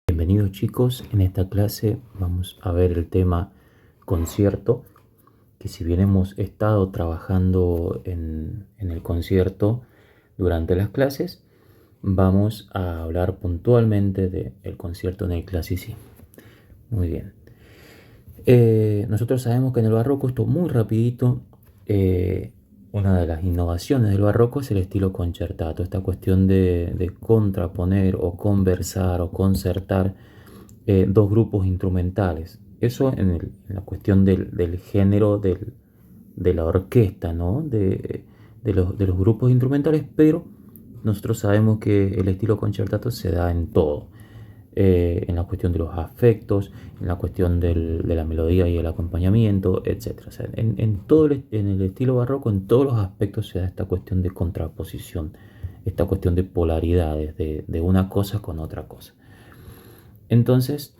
Bienvenidos chicos, en esta clase vamos a ver el tema concierto, que si bien hemos estado trabajando en el concierto durante las clases, vamos a hablar puntualmente del concierto en el clasicismo. Muy bien. Nosotros sabemos que en el barroco, esto muy rapidito, una de las innovaciones del barroco es el estilo concertato, esta cuestión de contraponer o conversar o concertar dos grupos instrumentales. Eso en la cuestión del género de la orquesta, ¿no? De los grupos instrumentales, pero nosotros sabemos que el estilo concertato se da en todo. En la cuestión de los afectos, en la cuestión de la melodía y el acompañamiento, etc. O sea, en el estilo barroco, en todos los aspectos se da esta cuestión de contraposición, esta cuestión de polaridades, de una cosa con otra cosa. Entonces,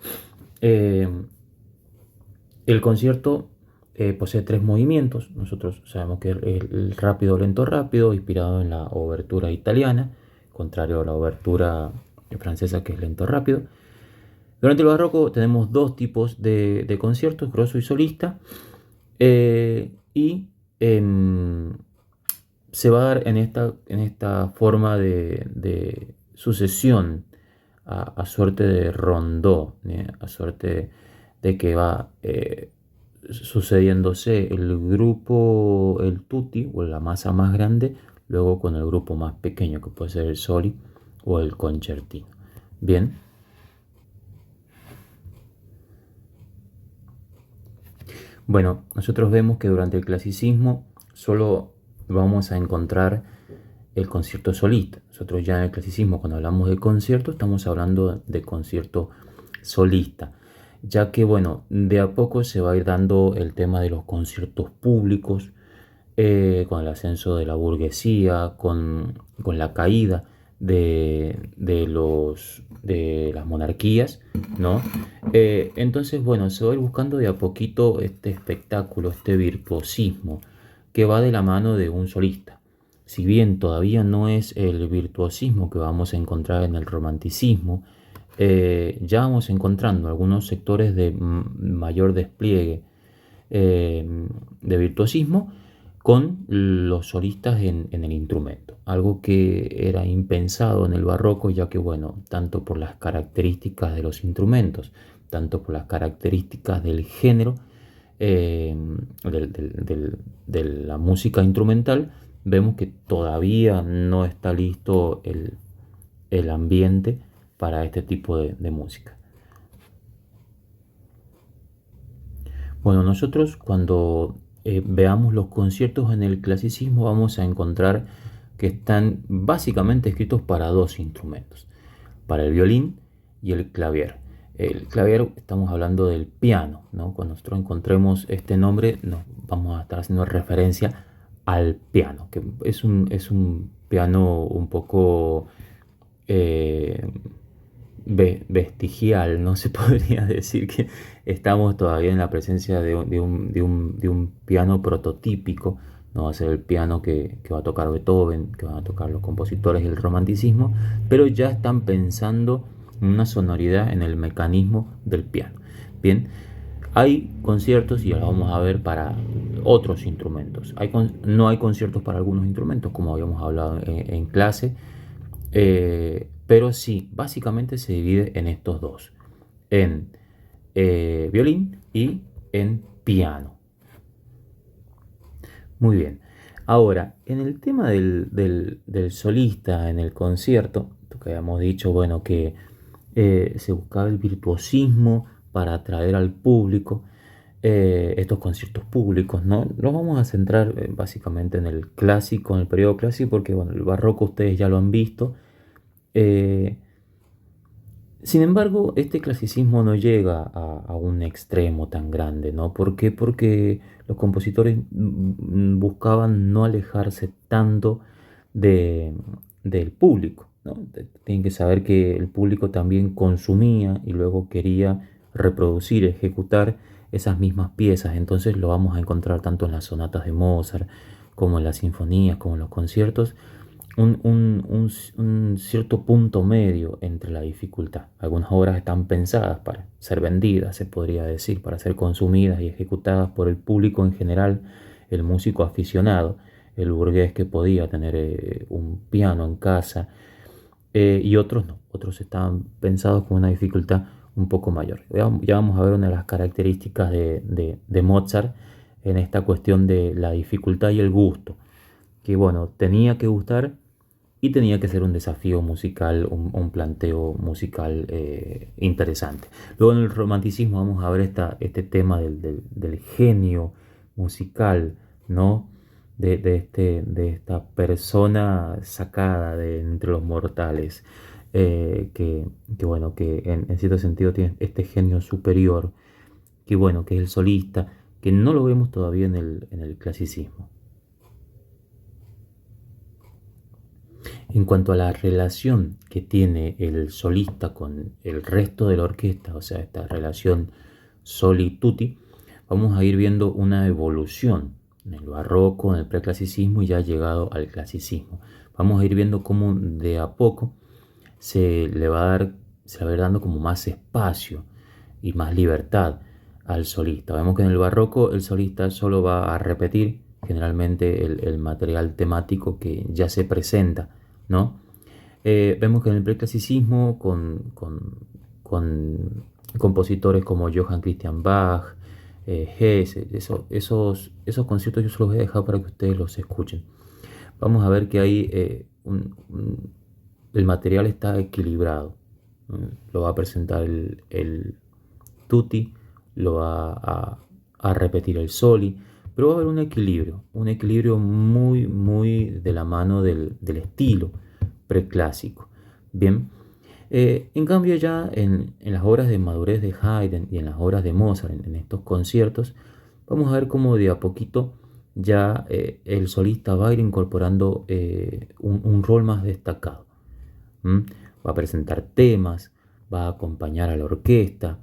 el concierto posee tres movimientos. Nosotros sabemos que el rápido, lento, rápido, inspirado en la obertura italiana, contrario a la obertura francesa que es lento, rápido. Durante el barroco tenemos dos tipos de conciertos, grosso y solista, y se va a dar en esta forma de sucesión a suerte de rondó, a suerte de que va sucediéndose el grupo, el tutti o la masa más grande, luego con el grupo más pequeño, que puede ser el soli o el concertino. Bien. Bueno, nosotros vemos que durante el clasicismo solo vamos a encontrar el concierto solista. Nosotros ya en el clasicismo, cuando hablamos de concierto, estamos hablando de concierto solista, ya que, bueno, de a poco se va a ir dando el tema de los conciertos públicos, con el ascenso de la burguesía, con la caída de las monarquías, ¿no? Entonces, bueno, se va a ir buscando de a poquito este espectáculo, este virtuosismo, que va de la mano de un solista. Si bien todavía no es el virtuosismo que vamos a encontrar en el romanticismo, ya vamos encontrando algunos sectores de mayor despliegue de virtuosismo con los solistas en el instrumento, algo que era impensado en el barroco, ya que, bueno, tanto por las características de los instrumentos, tanto por las características del género, de la música instrumental, vemos que todavía no está listo el ambiente para este tipo de música. Bueno, nosotros cuando veamos los conciertos en el clasicismo vamos a encontrar que están básicamente escritos para dos instrumentos, para el violín y el clavier. El clavier, estamos hablando del piano, ¿no? Cuando nosotros encontremos este nombre, nos vamos a estar haciendo referencia al piano, que es un piano un poco vestigial, no se podría decir que estamos todavía en la presencia de un piano prototípico. No va a ser el piano que va a tocar Beethoven, que van a tocar los compositores del romanticismo, pero ya están pensando en una sonoridad en el mecanismo del piano. Bien, hay conciertos, y ahora vamos a ver, para otros instrumentos. No hay conciertos para algunos instrumentos, como habíamos hablado en clase, pero sí, básicamente se divide en estos dos, en violín y en piano. Muy bien. Ahora, en el tema del solista en el concierto, que habíamos dicho, bueno, que se buscaba el virtuosismo para atraer al público, estos conciertos públicos, ¿no? Nos vamos a centrar básicamente en el clásico, en el periodo clásico, porque, bueno, el barroco ustedes ya lo han visto. Sin embargo, este clasicismo no llega a un extremo tan grande, ¿no? ¿Por qué? Porque los compositores buscaban no alejarse tanto de, del público, ¿no? Tienen que saber que el público también consumía y luego quería reproducir, ejecutar esas mismas piezas. Entonces lo vamos a encontrar tanto en las sonatas de Mozart, como en las sinfonías, como en los conciertos, un cierto punto medio entre la dificultad. Algunas obras están pensadas para ser vendidas, se podría decir, para ser consumidas y ejecutadas por el público en general, el músico aficionado, el burgués que podía tener un piano en casa, y otros no, otros estaban pensados con una dificultad un poco mayor. Ya vamos a ver una de las características de Mozart en esta cuestión de la dificultad y el gusto, que bueno, tenía que gustar y tenía que ser un desafío musical, un planteo musical interesante. Luego en el romanticismo vamos a ver este tema del genio musical, ¿no? De esta persona sacada de entre los mortales, bueno, que en cierto sentido tiene este genio superior, que bueno, que es el solista, que no lo vemos todavía en el clasicismo. En cuanto a la relación que tiene el solista con el resto de la orquesta, o sea, esta relación soli-tutti, vamos a ir viendo una evolución en el barroco, en el preclasicismo y ya llegado al clasicismo. Vamos a ir viendo cómo de a poco se le va a ir dando como más espacio y más libertad al solista. Vemos que en el barroco el solista solo va a repetir generalmente el material temático que ya se presenta, ¿no? Vemos que en el preclasicismo con compositores como Johann Christian Bach, Hess, esos conciertos yo se los voy a dejar para que ustedes los escuchen. Vamos a ver que hay el material está equilibrado. Lo va a presentar el tutti, lo va a repetir el soli, pero va a haber un equilibrio muy, muy de la mano del estilo preclásico. Bien, en cambio ya en las obras de madurez de Haydn y en las obras de Mozart, en estos conciertos, vamos a ver cómo de a poquito ya el solista va a ir incorporando un rol más destacado. Va a presentar temas, va a acompañar a la orquesta,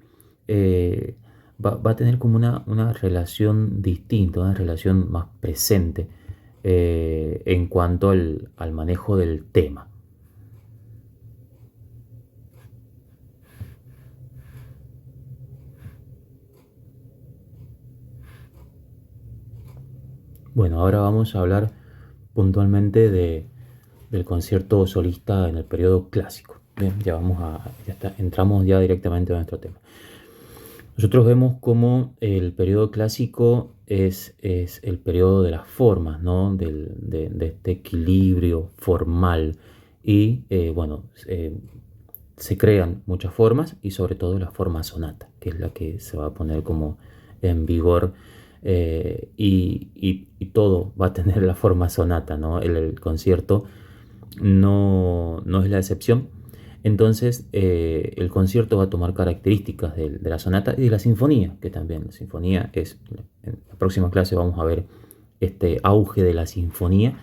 va a tener como una relación distinta, una relación más presente en cuanto al manejo del tema. Bueno, ahora vamos a hablar puntualmente del concierto solista en el periodo clásico. Bien, entramos ya directamente a nuestro tema. Nosotros vemos cómo el periodo clásico es el periodo de las formas, ¿no? De este equilibrio formal y, bueno, se crean muchas formas y sobre todo la forma sonata, que es la que se va a poner como en vigor y todo va a tener la forma sonata, ¿no? El concierto no es la excepción. Entonces el concierto va a tomar características de la sonata y de la sinfonía, que también la sinfonía en la próxima clase vamos a ver este auge de la sinfonía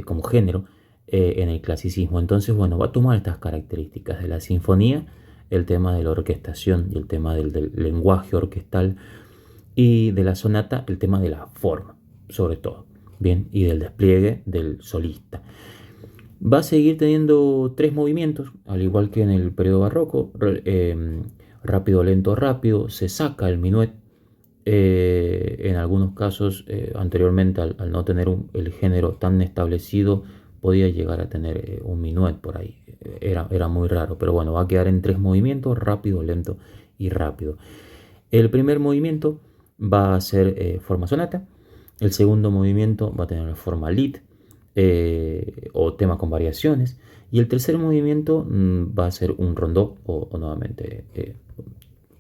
como género en el clasicismo. Entonces, bueno, va a tomar estas características de la sinfonía, el tema de la orquestación y el tema del lenguaje orquestal, y de la sonata, el tema de la forma, sobre todo, bien, y del despliegue del solista. Va a seguir teniendo tres movimientos, al igual que en el periodo barroco, rápido, lento, rápido, se saca el minuet. En algunos casos, anteriormente, al no tener el género tan establecido, podía llegar a tener un minuet por ahí. Era muy raro, pero bueno, va a quedar en tres movimientos, rápido, lento y rápido. El primer movimiento va a ser forma sonata, el segundo movimiento va a tener la forma lied o tema con variaciones, y el tercer movimiento va a ser un rondó o nuevamente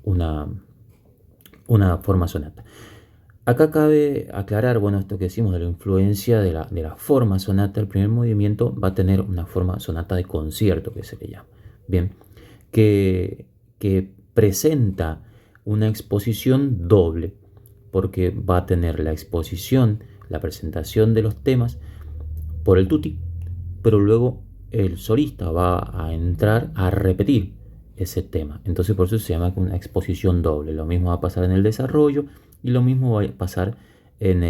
una forma sonata. Acá cabe aclarar, bueno, esto que decimos de la influencia de la forma sonata. El primer movimiento va a tener una forma sonata de concierto, que se le llama, bien, que presenta una exposición doble, porque va a tener la exposición, la presentación de los temas por el tutti, pero luego el solista va a entrar a repetir ese tema. Entonces por eso se llama una exposición doble. Lo mismo va a pasar en el desarrollo y lo mismo va a pasar en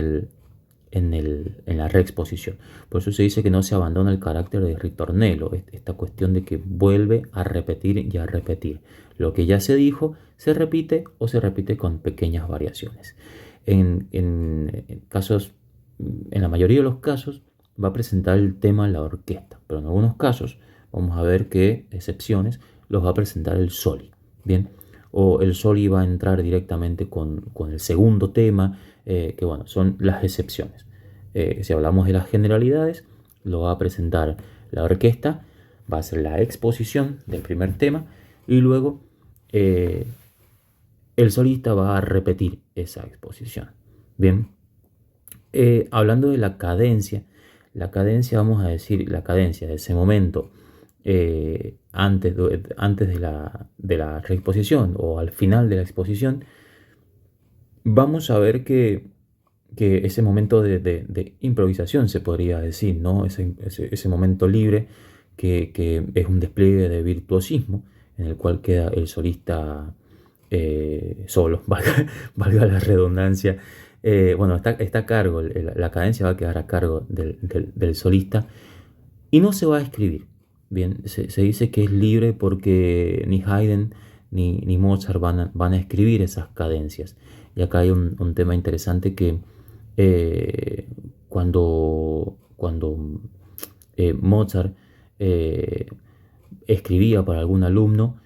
en la reexposición. Por eso se dice que no se abandona el carácter de ritornello, esta cuestión de que vuelve a repetir y a repetir. Lo que ya se dijo se repite o se repite con pequeñas variaciones. En la mayoría de los casos va a presentar el tema la orquesta, pero en algunos casos vamos a ver que excepciones los va a presentar el soli. Bien, o el soli va a entrar directamente con el segundo tema, que bueno, son las excepciones. Si hablamos de las generalidades, lo va a presentar la orquesta, va a ser la exposición del primer tema y luego el solista va a repetir esa exposición. Bien, hablando de la cadencia, vamos a decir, la cadencia de ese momento antes de la reexposición o al final de la exposición, vamos a ver que ese momento de improvisación se podría decir, ¿no? Ese momento libre que es un despliegue de virtuosismo en el cual queda el solista solo, valga la redundancia. Bueno, está a cargo, la cadencia va a quedar a cargo del solista y no se va a escribir. Bien, se dice que es libre porque ni Haydn ni Mozart van a escribir esas cadencias. Y acá hay un tema interesante que cuando Mozart eh, escribía para algún alumno,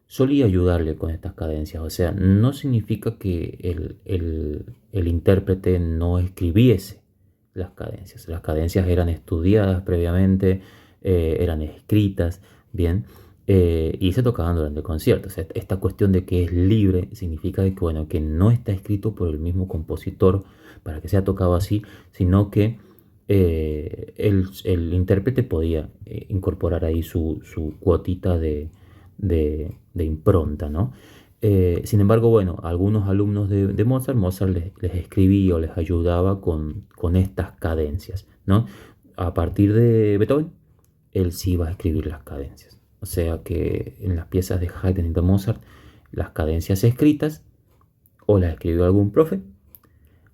solía ayudarle con estas cadencias. O sea, no significa que el intérprete no escribiese las cadencias. Las cadencias eran estudiadas previamente, eran escritas, bien, y se tocaban durante el concierto. O sea, esta cuestión de que es libre significa que, bueno, que no está escrito por el mismo compositor para que sea tocado así, sino que el intérprete podía incorporar ahí su cuotita de impronta, ¿no? Sin embargo, bueno, algunos alumnos de Mozart les escribía o les ayudaba con estas cadencias, ¿no? A partir de Beethoven, él sí va a escribir las cadencias. O sea que en las piezas de Haydn y de Mozart, las cadencias escritas o las escribió algún profe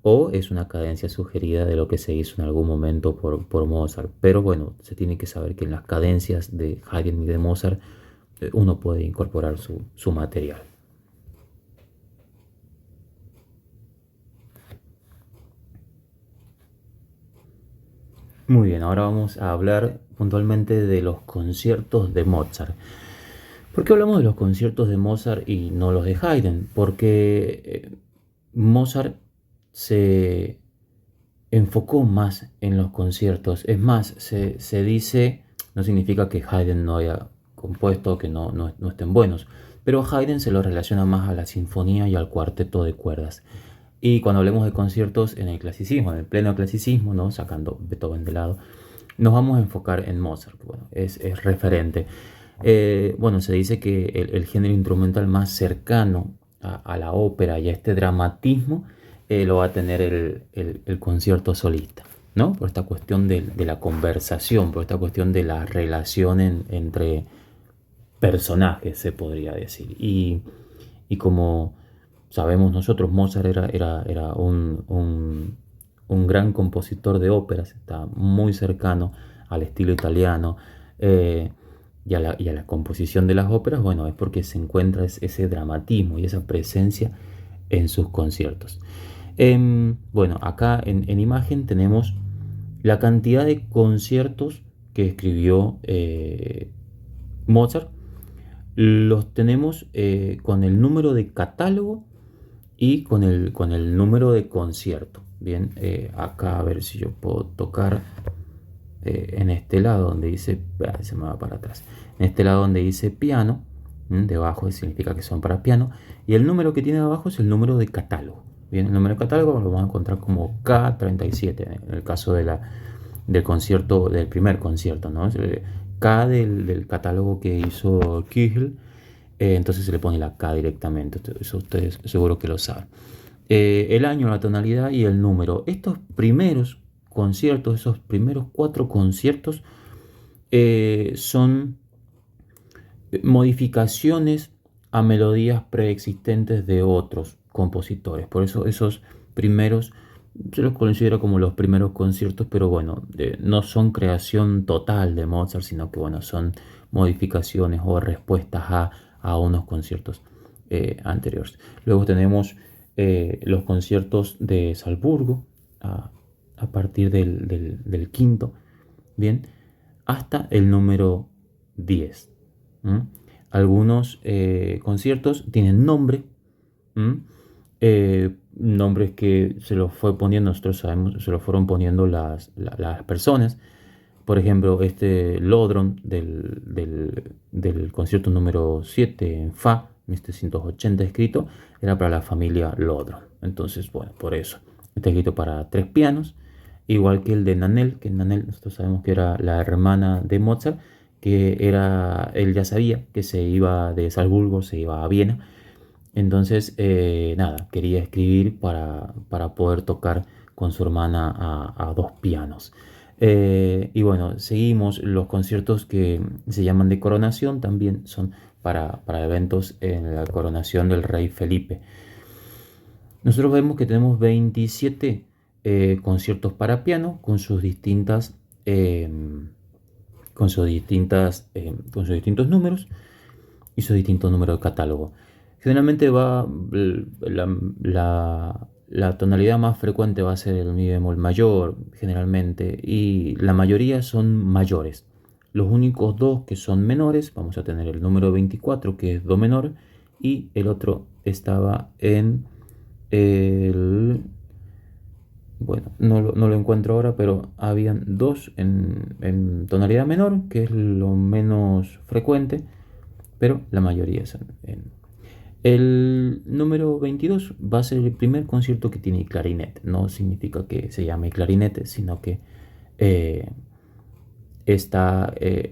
o es una cadencia sugerida de lo que se hizo en algún momento por Mozart. Pero bueno, se tiene que saber que en las cadencias de Haydn y de Mozart uno puede incorporar su material. Muy bien, ahora vamos a hablar puntualmente de los conciertos de Mozart. ¿Por qué hablamos de los conciertos de Mozart y no los de Haydn? Porque Mozart se enfocó más en los conciertos. Es más, se dice, no significa que Haydn no haya compuesto, que no estén buenos, pero Haydn se lo relaciona más a la sinfonía y al cuarteto de cuerdas. Y cuando hablemos de conciertos en el clasicismo, en el pleno clasicismo, ¿no? Sacando Beethoven de lado, nos vamos a enfocar en Mozart, que bueno, es referente. Bueno, se dice que el género instrumental más cercano a la ópera y a este dramatismo lo va a tener el concierto solista, ¿no? Por esta cuestión de la conversación, por esta cuestión de la relación entre personajes, se podría decir. Y como sabemos nosotros, Mozart era un gran compositor de óperas, está muy cercano al estilo italiano y a la composición de las óperas. Bueno, es porque se encuentra ese dramatismo y esa presencia en sus conciertos. Bueno, acá en imagen tenemos la cantidad de conciertos que escribió Mozart. Los tenemos con el número de catálogo y con el número de concierto. Bien, acá a ver si yo puedo tocar en este lado donde dice, se me va para atrás, en este lado donde dice piano, debajo significa que son para piano, y el número que tiene abajo es el número de catálogo. Bien, el número de catálogo lo vamos a encontrar como K37 en el caso del concierto, del primer concierto, ¿no? K del catálogo que hizo Köchel, entonces se le pone la K directamente, eso ustedes seguro que lo saben. El año, la tonalidad y el número. Estos primeros conciertos, esos primeros 4 conciertos son modificaciones a melodías preexistentes de otros compositores. Por eso esos primeros Se los considera como los primeros conciertos, pero bueno, no son creación total de Mozart, sino que bueno, son modificaciones o respuestas a unos conciertos anteriores. Luego tenemos los conciertos de Salzburgo a, a partir del quinto, bien, hasta el número 10. ¿Mm? Algunos conciertos tienen nombre, nombres que se los fue poniendo, nosotros sabemos, se los fueron poniendo las personas. Por ejemplo, este Lodron del concierto número 7 en Fa, 1780 escrito, era para la familia Lodron. Entonces, bueno, por eso. Está escrito para tres pianos, igual que el de Nanel, que Nanel nosotros sabemos que era la hermana de Mozart, que era, él ya sabía que se iba de Salzburgo, se iba a Viena. Entonces, nada, quería escribir para poder tocar con su hermana a dos pianos. Y bueno, seguimos los conciertos que se llaman de coronación, también son para eventos en la coronación del rey Felipe. Nosotros vemos que tenemos 27 conciertos para piano con sus distintos números y sus distintos números de catálogo. Generalmente la tonalidad más frecuente va a ser el mi bemol mayor, generalmente, y la mayoría son mayores. Los únicos dos que son menores, vamos a tener el número 24, que es do menor, y el otro estaba en el... Bueno, no lo encuentro ahora, pero habían dos en tonalidad menor, que es lo menos frecuente, pero la mayoría son en... El número 22 va a ser el primer concierto que tiene clarinete. No significa que se llame clarinete, sino que eh,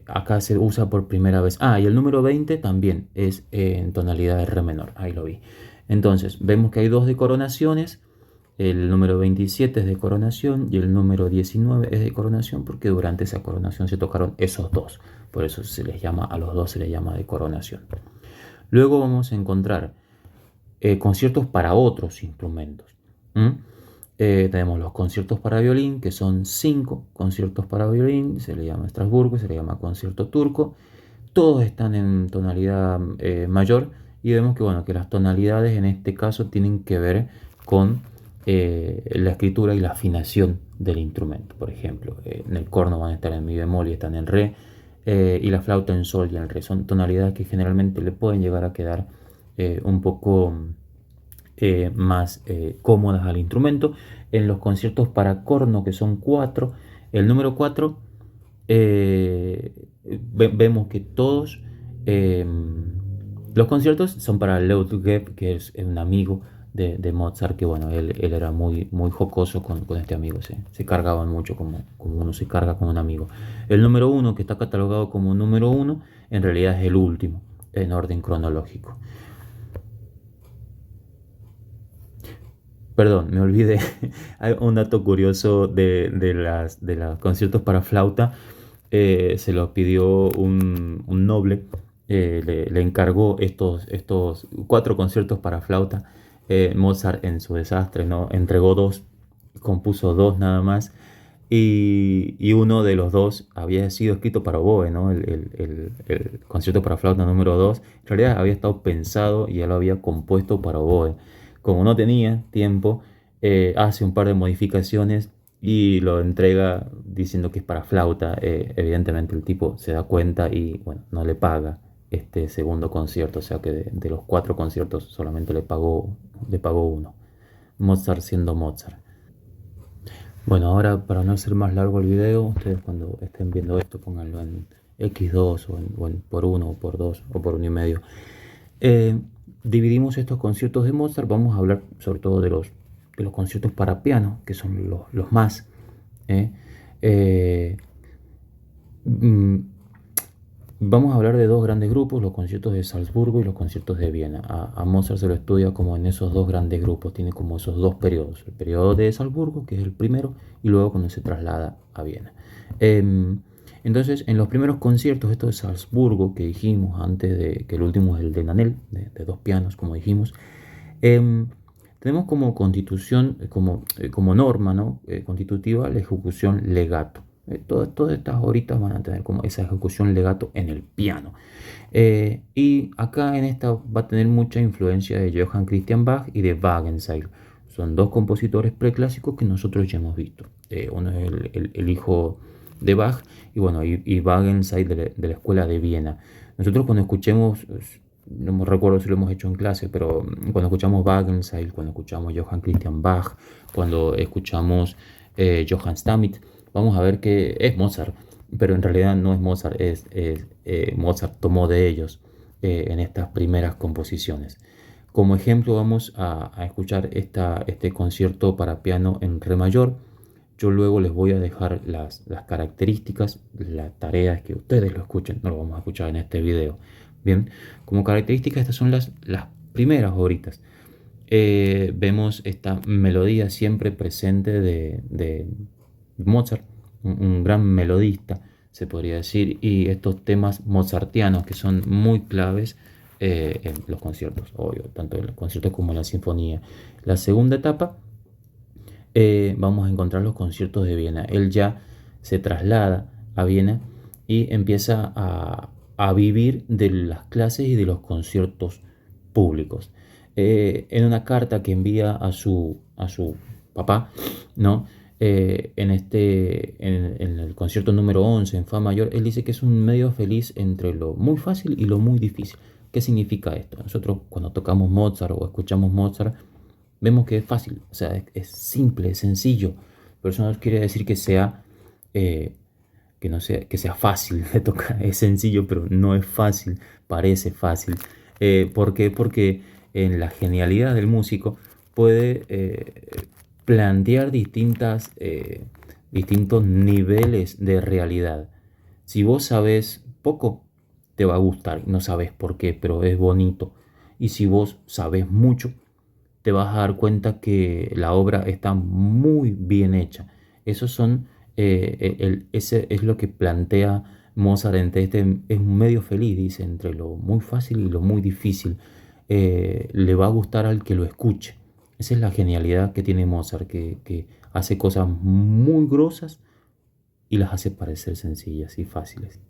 acá se usa por primera vez. Ah, y el número 20 también es en tonalidad de re menor. Ahí lo vi. Entonces, vemos que hay dos de coronaciones. El número 27 es de coronación y el número 19 es de coronación porque durante esa coronación se tocaron esos dos. Por eso a los dos se les llama de coronación. Luego vamos a encontrar conciertos para otros instrumentos. Tenemos los conciertos para violín, que son 5 conciertos para violín, se le llama Estrasburgo, se le llama concierto turco. Todos están en tonalidad mayor y vemos que, bueno, que las tonalidades en este caso tienen que ver con la escritura y la afinación del instrumento. Por ejemplo, en el corno van a estar en mi bemol y están en re, y la flauta en sol y en re. Son tonalidades que generalmente le pueden llegar a quedar un poco más cómodas al instrumento. En los conciertos para corno, que son 4, el número 4, vemos que todos los conciertos son para Leutgeb, que es un amigo de Mozart, que bueno, él era muy jocoso con este amigo, se cargaban mucho como uno se carga con un amigo. El número 1, que está catalogado como número 1, en realidad es el último en orden cronológico. Perdón, me olvidé. Hay un dato curioso de los conciertos para flauta. Se los pidió un noble. Le encargó estos 4 conciertos para flauta. Mozart, en su desastre, ¿no? Entregó 2, compuso 2 nada más. Y uno de los 2 había sido escrito para oboe, ¿no? El concierto para flauta número 2 en realidad había estado pensado y ya lo había compuesto para oboe. Como no tenía tiempo, hace un par de modificaciones y lo entrega diciendo que es para flauta. Evidentemente el tipo se da cuenta y bueno, no le paga este segundo concierto, o sea que de los 4 conciertos solamente le pagó uno. Mozart siendo Mozart. Bueno, ahora para no hacer más largo el video, ustedes cuando estén viendo esto pónganlo en X2 o en por 1 o por 2 o por 1,5. Dividimos estos conciertos de Mozart, vamos a hablar sobre todo de los conciertos para piano, que son los más. Vamos a hablar de 2 grandes grupos, los conciertos de Salzburgo y los conciertos de Viena. A Mozart se lo estudia como en esos 2 grandes grupos, tiene como esos 2 periodos. El periodo de Salzburgo, que es el primero, y luego cuando se traslada a Viena. Entonces, en los primeros conciertos, estos de Salzburgo, que dijimos antes de que el último es el de Nanel, de 2 pianos, como dijimos, tenemos como constitución, como norma, ¿no? Constitutiva la ejecución legato. Todas estas horitas van a tener como esa ejecución legato en el piano. Y acá en esta va a tener mucha influencia de Johann Christian Bach y de Wagenseil. Son dos compositores preclásicos que nosotros ya hemos visto. Uno es el hijo de Bach y bueno, y Wagenseil de la escuela de Viena. Nosotros cuando escuchemos, no me recuerdo si lo hemos hecho en clase, pero cuando escuchamos Wagenseil, cuando escuchamos Johann Christian Bach, cuando escuchamos Johann Stamitz, vamos a ver que es Mozart, pero en realidad no es Mozart, Mozart tomó de ellos en estas primeras composiciones. Como ejemplo vamos a escuchar este concierto para piano en re mayor. Yo luego les voy a dejar las características, la tarea es que ustedes lo escuchen, no lo vamos a escuchar en este video. Bien, como características estas son las primeras horitas. Vemos esta melodía siempre presente de Mozart, un gran melodista, se podría decir, y estos temas mozartianos que son muy claves en los conciertos, obvio, tanto en los conciertos como en la sinfonía. La segunda etapa, vamos a encontrar los conciertos de Viena. Él ya se traslada a Viena y empieza a vivir de las clases y de los conciertos públicos. En una carta que envía a su papá, ¿no? En el concierto número 11 en Fa mayor, él dice que es un medio feliz entre lo muy fácil y lo muy difícil. ¿Qué significa esto? Nosotros cuando tocamos Mozart o escuchamos Mozart, vemos que es fácil, o sea, es simple, es sencillo, pero eso no quiere decir que sea, que no sea, que sea fácil de tocar. Es sencillo, pero no es fácil, parece fácil. ¿Por qué? Porque en la genialidad del músico puede plantear distintos niveles de realidad. Si vos sabes poco, te va a gustar, no sabes por qué, pero es bonito. Y si vos sabes mucho, te vas a dar cuenta que la obra está muy bien hecha. Esos son, ese es lo que plantea Mozart entre es un medio feliz, dice, entre lo muy fácil y lo muy difícil. Le va a gustar al que lo escuche. Esa es la genialidad que tiene Mozart, que hace cosas muy grosas y las hace parecer sencillas y fáciles.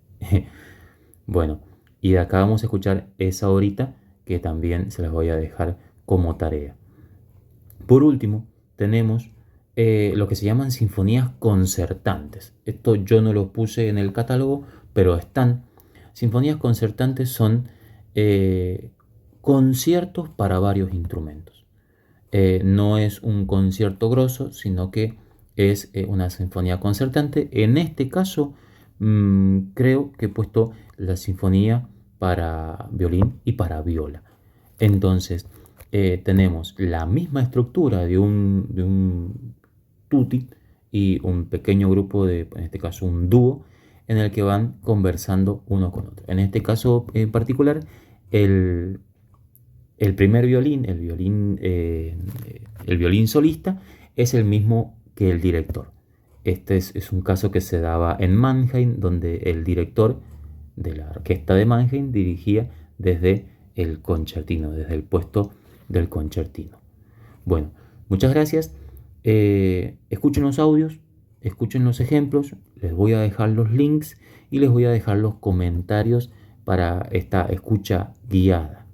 Bueno, y de acá vamos a escuchar esa horita que también se las voy a dejar como tarea. Por último, tenemos lo que se llaman sinfonías concertantes. Esto yo no lo puse en el catálogo, pero están. Sinfonías concertantes son conciertos para varios instrumentos. No es un concierto grosso, sino que es una sinfonía concertante. En este caso, creo que he puesto la sinfonía para violín y para viola. Entonces, tenemos la misma estructura de un tutti y un pequeño grupo en este caso un dúo, en el que van conversando uno con otro. En este caso en particular, el primer violín, el violín solista, es el mismo que el director. Este es un caso que se daba en Mannheim, donde el director de la orquesta de Mannheim dirigía desde el concertino, desde el puesto del concertino. Bueno, muchas gracias. Escuchen los audios, escuchen los ejemplos, les voy a dejar los links y les voy a dejar los comentarios para esta escucha guiada.